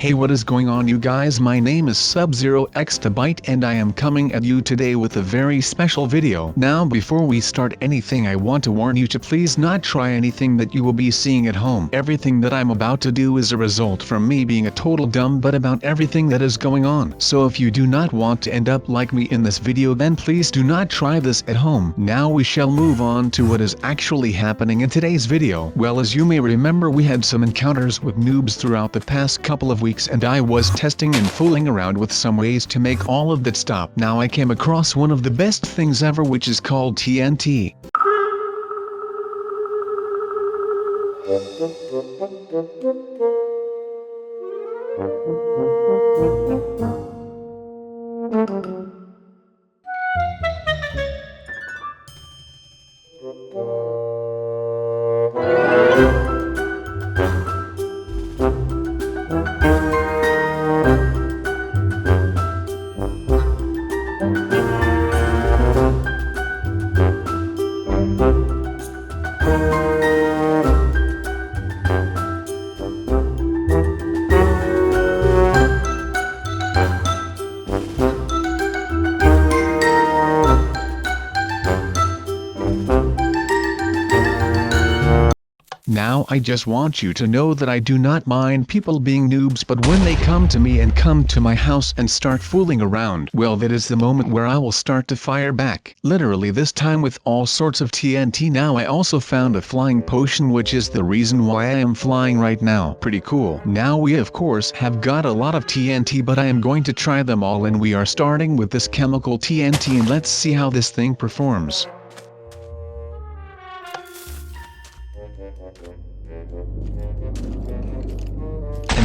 Hey, what is going on, you guys? My name is SubZeroExtabyte and I am coming at you today with a very special video. Now before we start anything, I want to warn you to please not try anything that you will be seeing at home. Everything that I'm about to do is a result from me being a total dumb butt about everything that is going on. So if you do not want to end up like me in this video, then please do not try this at home. Now we shall move on to what is actually happening in today's video. Well, as you may remember, we had some encounters with noobs throughout the past couple of weeks, and I was testing and fooling around with some ways to make all of that stop. Now I came across one of the best things ever, which is called TNT. Now I just want you to know that I do not mind people being noobs, but when they come to me and come to my house and start fooling around, well, that is the moment where I will start to fire back. Literally, this time with all sorts of TNT. Now I also found a flying potion, which is the reason why I am flying right now. Pretty cool. Now we of course have got a lot of TNT, but I am going to try them all, and we are starting with this chemical TNT, and let's see how this thing performs.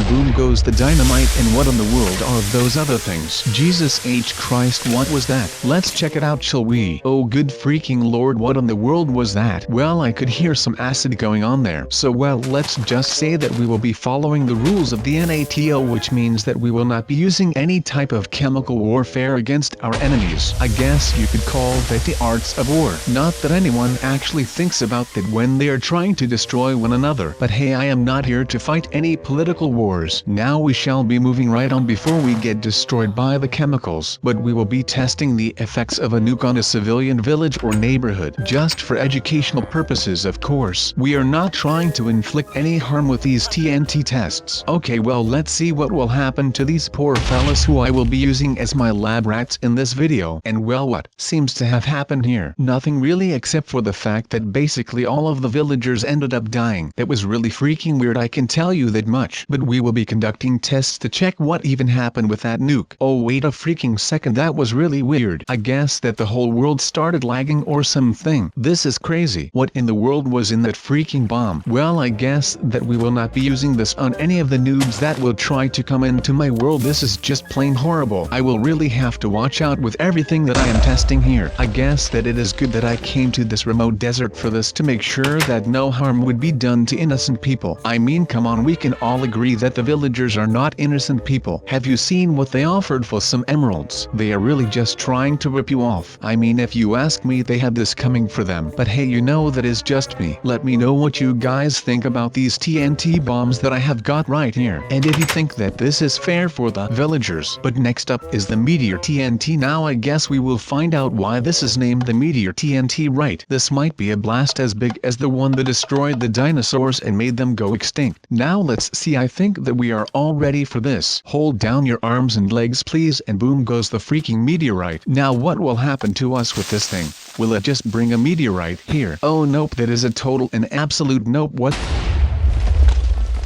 Boom goes the dynamite, and what in the world are those other things? Jesus H. Christ, what was that? Let's check it out, shall we? Oh good freaking lord, what in the world was that? Well, I could hear some acid going on there. So well, let's just say that we will be following the rules of the NATO, which means that we will not be using any type of chemical warfare against our enemies. I guess you could call that the arts of war. Not that anyone actually thinks about that when they are trying to destroy one another. But hey, I am not here to fight any political wars. Now we shall be moving right on before we get destroyed by the chemicals, but we will be testing the effects of a nuke on a civilian village or neighborhood, just for educational purposes of course. We are not trying to inflict any harm with these TNT tests. Okay, well, let's see what will happen to these poor fellas who I will be using as my lab rats in this video. And well, what seems to have happened here? Nothing really, except for the fact that basically all of the villagers ended up dying. That was really freaking weird, I can tell you that much. But we will be conducting tests to check what even happened with that nuke. Oh wait a freaking second, that was really weird. I guess that the whole world started lagging or something. This is crazy. What in the world was in that freaking bomb? Well, I guess that we will not be using this on any of the noobs that will try to come into my world. This is just plain horrible. I will really have to watch out with everything that I am testing here. I guess that it is good that I came to this remote desert for this, to make sure that no harm would be done to innocent people. I mean, come on, we can all agree that the villagers are not innocent people. Have you seen what they offered for some emeralds? They are really just trying to rip you off. I mean, if you ask me, they had this coming for them. But hey, you know, that is just me. Let me know what you guys think about these TNT bombs that I have got right here, and if you think that this is fair for the villagers. But next up is the Meteor TNT. Now I guess we will find out why this is named the Meteor TNT, right? This might be a blast as big as the one that destroyed the dinosaurs and made them go extinct. Now let's see, I think that we are all ready for this. Hold down your arms and legs please, and boom goes the freaking meteorite. Now what will happen to us with this thing? Will it just bring a meteorite here? Oh nope, that is a total and absolute nope. What?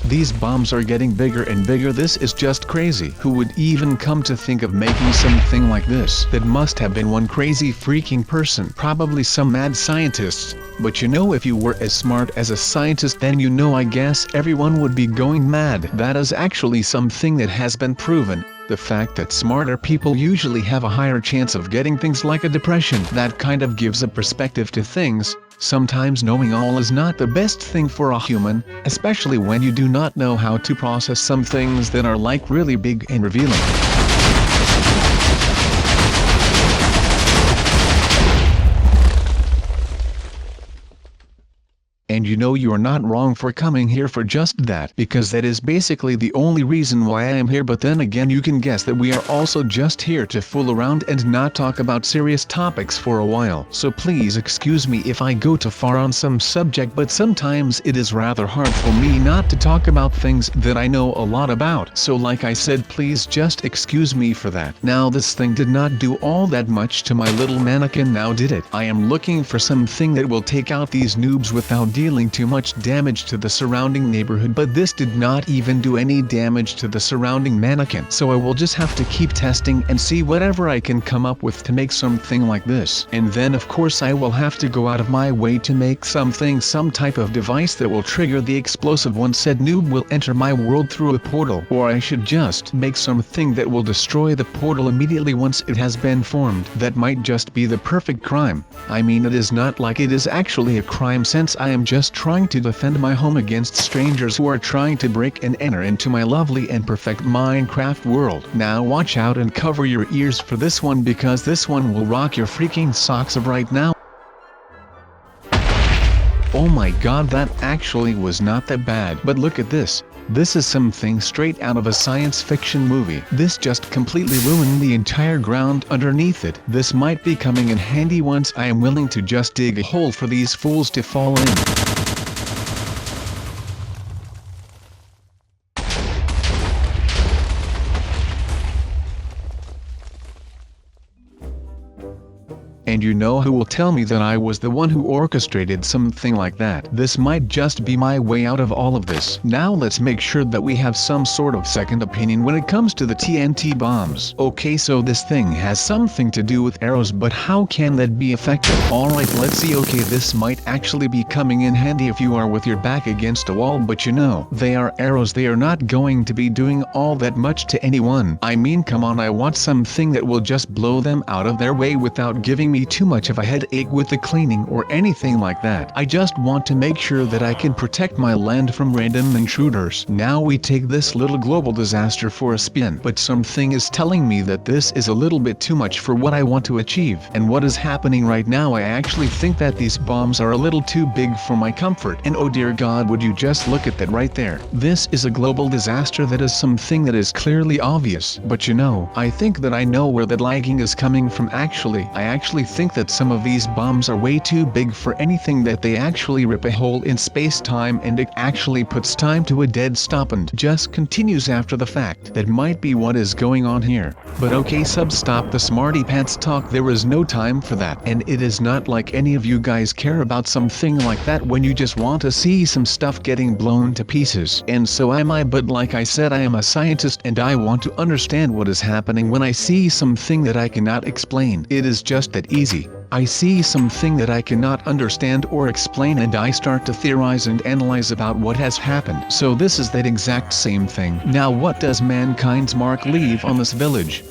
These bombs are getting bigger and bigger. This is just crazy. Who would even come to think of making something like this? That must have been one crazy freaking person. Probably some mad scientists. But you know, if you were as smart as a scientist, then you know, I guess everyone would be going mad. That is actually something that has been proven. The fact that smarter people usually have a higher chance of getting things like a depression. That kind of gives a perspective to things. Sometimes knowing all is not the best thing for a human, especially when you do not know how to process some things that are like really big and revealing. And you know you are not wrong for coming here for just that, because that is basically the only reason why I am here. But then again, you can guess that we are also just here to fool around and not talk about serious topics for a while. So please excuse me if I go too far on some subject, but sometimes it is rather hard for me not to talk about things that I know a lot about. So like I said, please just excuse me for that. Now this thing did not do all that much to my little mannequin, now did it? I am looking for something that will take out these noobs without dealing too much damage to the surrounding neighborhood, but this did not even do any damage to the surrounding mannequin. So I will just have to keep testing and see whatever I can come up with to make something like this. And then of course I will have to go out of my way to make some type of device that will trigger the explosive once said noob will enter my world through a portal. Or I should just make something that will destroy the portal immediately once it has been formed. That might just be the perfect crime. I mean, it is not like it is actually a crime, since I am just trying to defend my home against strangers who are trying to break and enter into my lovely and perfect Minecraft world. Now watch out and cover your ears for this one, because this one will rock your freaking socks off right now. Oh my god, that actually was not that bad. But look at this. This is something straight out of a science fiction movie. This just completely ruined the entire ground underneath it. This might be coming in handy once I am willing to just dig a hole for these fools to fall in. And you know who will tell me that I was the one who orchestrated something like that? This might just be my way out of all of this. Now let's make sure that we have some sort of second opinion when it comes to the TNT bombs. Okay, so this thing has something to do with arrows, but how can that be effective? Alright, let's see. Okay, this might actually be coming in handy if you are with your back against a wall, but you know, they are arrows. They are not going to be doing all that much to anyone. I mean, come on, I want something that will just blow them out of their way without giving me too much of a headache with the cleaning or anything like that. I just want to make sure that I can protect my land from random intruders. Now we take this little global disaster for a spin, but something is telling me that this is a little bit too much for what I want to achieve. And what is happening right now, I actually think that these bombs are a little too big for my comfort. And oh dear god, would you just look at that right there. This is a global disaster. That is something that is clearly obvious. But you know, I think that I know where that lagging is coming from. I actually think that some of these bombs are way too big for anything, that they actually rip a hole in space-time and it actually puts time to a dead stop and just continues after the fact. That might be what is going on here. But okay, stop the smarty pants talk. There is no time for that. And it is not like any of you guys care about something like that when you just want to see some stuff getting blown to pieces. And so am I, but like I said, I am a scientist and I want to understand what is happening when I see something that I cannot explain. It is just that easy. I see something that I cannot understand or explain and I start to theorize and analyze about what has happened. So this is that exact same thing. Now what does mankind's mark leave on this village?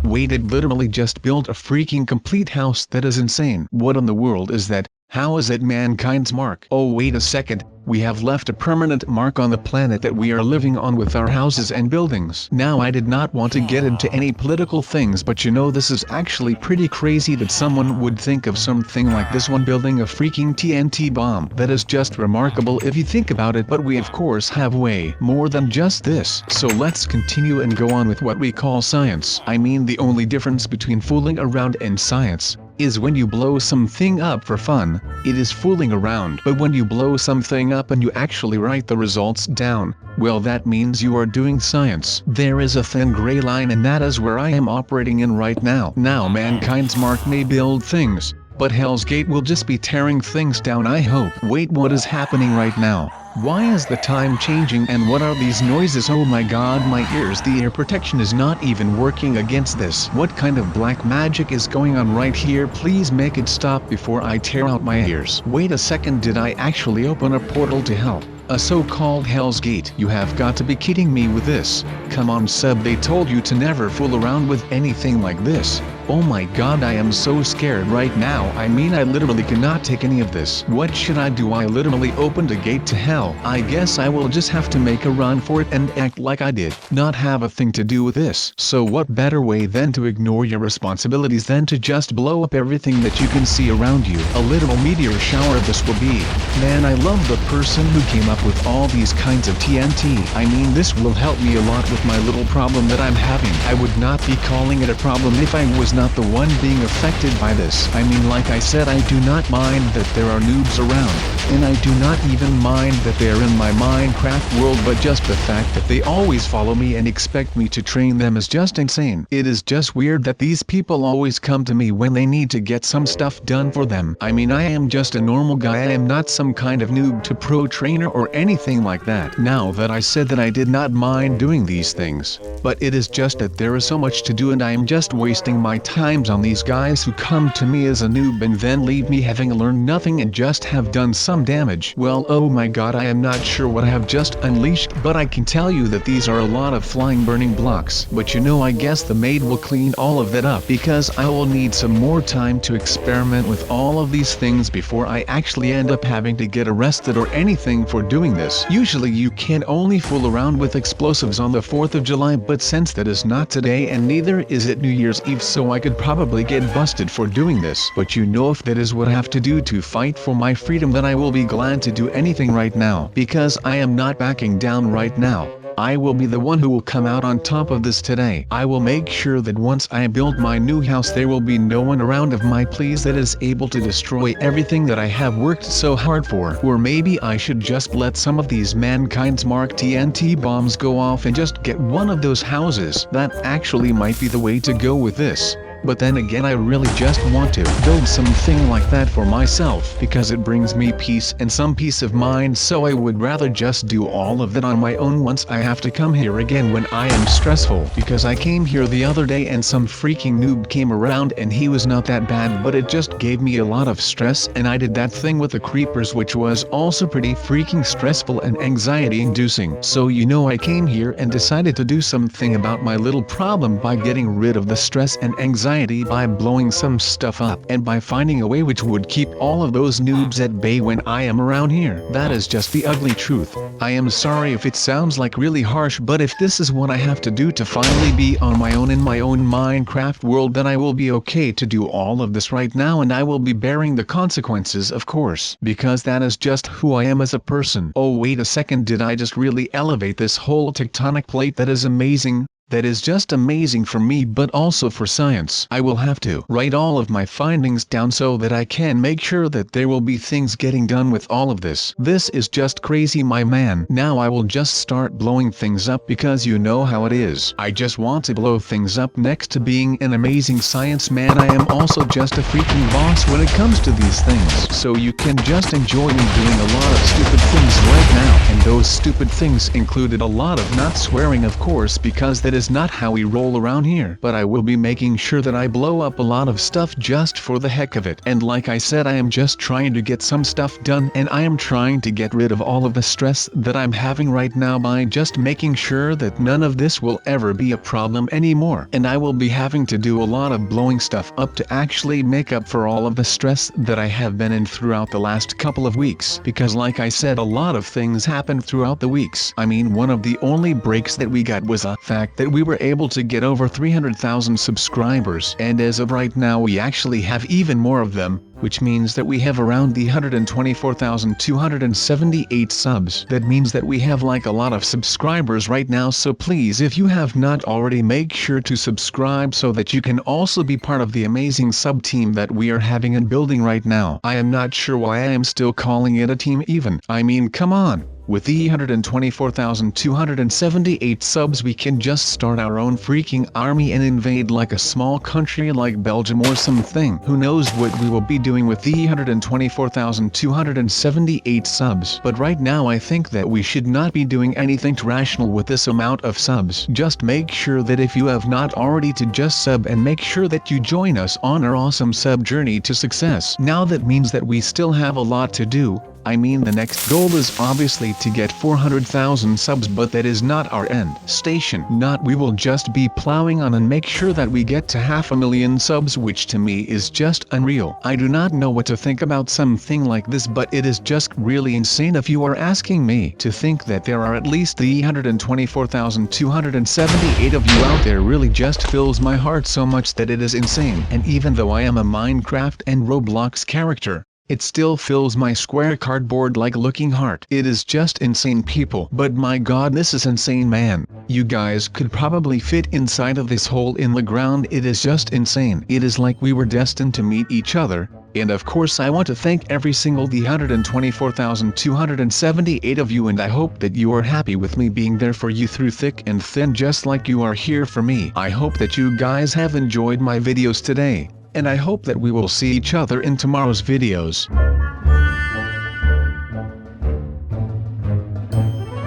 Wait, it literally just built a freaking complete house. That is insane. What in the world is that? How is it mankind's mark? Oh wait a second, we have left a permanent mark on the planet that we are living on with our houses and buildings. Now I did not want to get into any political things, but you know, this is actually pretty crazy that someone would think of something like this one, building a freaking TNT bomb. That is just remarkable if you think about it, but we of course have way more than just this. So let's continue and go on with what we call science. I mean, the only difference between fooling around and science is when you blow something up for fun, it is fooling around. But when you blow something up and you actually write the results down, well, that means you are doing science. There is a thin gray line, and that is where I am operating in right now. Now mankind's mark may build things, but Hell's Gate will just be tearing things down, I hope. Wait, what is happening right now? Why is the time changing and what are these noises? Oh my god, my ears. The ear protection is not even working against this. What kind of black magic is going on right here? Please make it stop before I tear out my ears. Wait a second, did I actually open a portal to hell? A so-called Hell's Gate? You have got to be kidding me with this. Come on sub, they told you to never fool around with anything like this. Oh my god, I am so scared right now. I mean, I literally cannot take any of this. What should I do? I literally opened a gate to hell. I guess I will just have to make a run for it and act like I did not have a thing to do with this. So what better way than to ignore your responsibilities than to just blow up everything that you can see around you? A literal meteor shower this will be. Man, I love the person who came up with all these kinds of TNT. I mean, this will help me a lot with my little problem that I'm having. I would not be calling it a problem if I was not the one being affected by this. I mean, like I said, I do not mind that there are noobs around, and I do not even mind that they are in my Minecraft world, but just the fact that they always follow me and expect me to train them is just insane. It is just weird that these people always come to me when they need to get some stuff done for them. I mean, I am just a normal guy. I am not some kind of noob to pro trainer or anything like that. Now that I said that I did not mind doing these things, but it is just that there is so much to do and I am just wasting my times on these guys who come to me as a noob and then leave me having learned nothing and just have done some damage. Well, oh my god, I am not sure what I have just unleashed, but I can tell you that these are a lot of flying burning blocks. But you know, I guess the maid will clean all of that up because I will need some more time to experiment with all of these things before I actually end up having to get arrested or anything for doing this. Usually you can only fool around with explosives on the 4th of July, but since that is not today and neither is it New Year's Eve, so I could probably get busted for doing this. But you know, if that is what I have to do to fight for my freedom, then I will be glad to do anything right now, because I am not backing down right now. I will be the one who will come out on top of this today. I will make sure that once I build my new house there will be no one around of my pleas that is able to destroy everything that I have worked so hard for. Or maybe I should just let some of these mankind's mark TNT bombs go off and just get one of those houses. That actually might be the way to go with this. But then again, I really just want to build something like that for myself because it brings me peace and some peace of mind, so I would rather just do all of that on my own once I have to come here again when I am stressful. Because I came here the other day and some freaking noob came around and he was not that bad, but it just gave me a lot of stress, and I did that thing with the creepers which was also pretty freaking stressful and anxiety inducing. So you know, I came here and decided to do something about my little problem by getting rid of the stress and anxiety by blowing some stuff up and by finding a way which would keep all of those noobs at bay when I am around here. That is just the ugly truth. I am sorry if it sounds like really harsh, but if this is what I have to do to finally be on my own in my own Minecraft world, then I will be okay to do all of this right now, and I will be bearing the consequences, of course, because that is just who I am as a person. Oh wait a second, did I just really elevate this whole tectonic plate? That is amazing. That is just amazing for me, but also for science. I will have to write all of my findings down so that I can make sure that there will be things getting done with all of this. This is just crazy, my man. Now I will just start blowing things up because you know how it is. I just want to blow things up. Next to being an amazing science man, I am also just a freaking boss when it comes to these things. So you can just enjoy me doing a lot of stupid things right now. And those stupid things included a lot of not swearing, of course, because that is not how we roll around here. But I will be making sure that I blow up a lot of stuff just for the heck of it. And like I said, I am just trying to get some stuff done, and I am trying to get rid of all of the stress that I'm having right now by just making sure that none of this will ever be a problem anymore. And I will be having to do a lot of blowing stuff up to actually make up for all of the stress that I have been in throughout the last couple of weeks. Because like I said, a lot of things happened throughout the weeks. I mean, one of the only breaks that we got was the fact that we were able to get over 300,000 subscribers, and as of right now we actually have even more of them, which means that we have around the 124,278 subs. That means that we have like a lot of subscribers right now, so please, if you have not already, make sure to subscribe so that you can also be part of the amazing sub team that we are having and building right now. I am not sure why I am still calling it a team even. I mean, come on. With the 124,278 subs, we can just start our own freaking army and invade like a small country like Belgium or something. Who knows what we will be doing with the 124,278 subs. But right now I think that we should not be doing anything irrational with this amount of subs. Just make sure that if you have not already, to just sub and make sure that you join us on our awesome sub journey to success. Now that means that we still have a lot to do, I mean, the next goal is obviously to get 400,000 subs, but that is not our end station. We will just be plowing on and make sure that we get to 500,000 subs, which to me is just unreal. I do not know what to think about something like this, but it is just really insane if you are asking me. To think that there are at least 324,278 of you out there really just fills my heart so much that it is insane. And even though I am a Minecraft and Roblox character, it still fills my square cardboard-like looking heart. It is just insane, people. But my god, this is insane, man. You guys could probably fit inside of this hole in the ground. It is just insane. It is like we were destined to meet each other. And of course I want to thank every single 124,278 of you, and I hope that you are happy with me being there for you through thick and thin, just like you are here for me. I hope that you guys have enjoyed my videos today, and I hope that we will see each other in tomorrow's videos.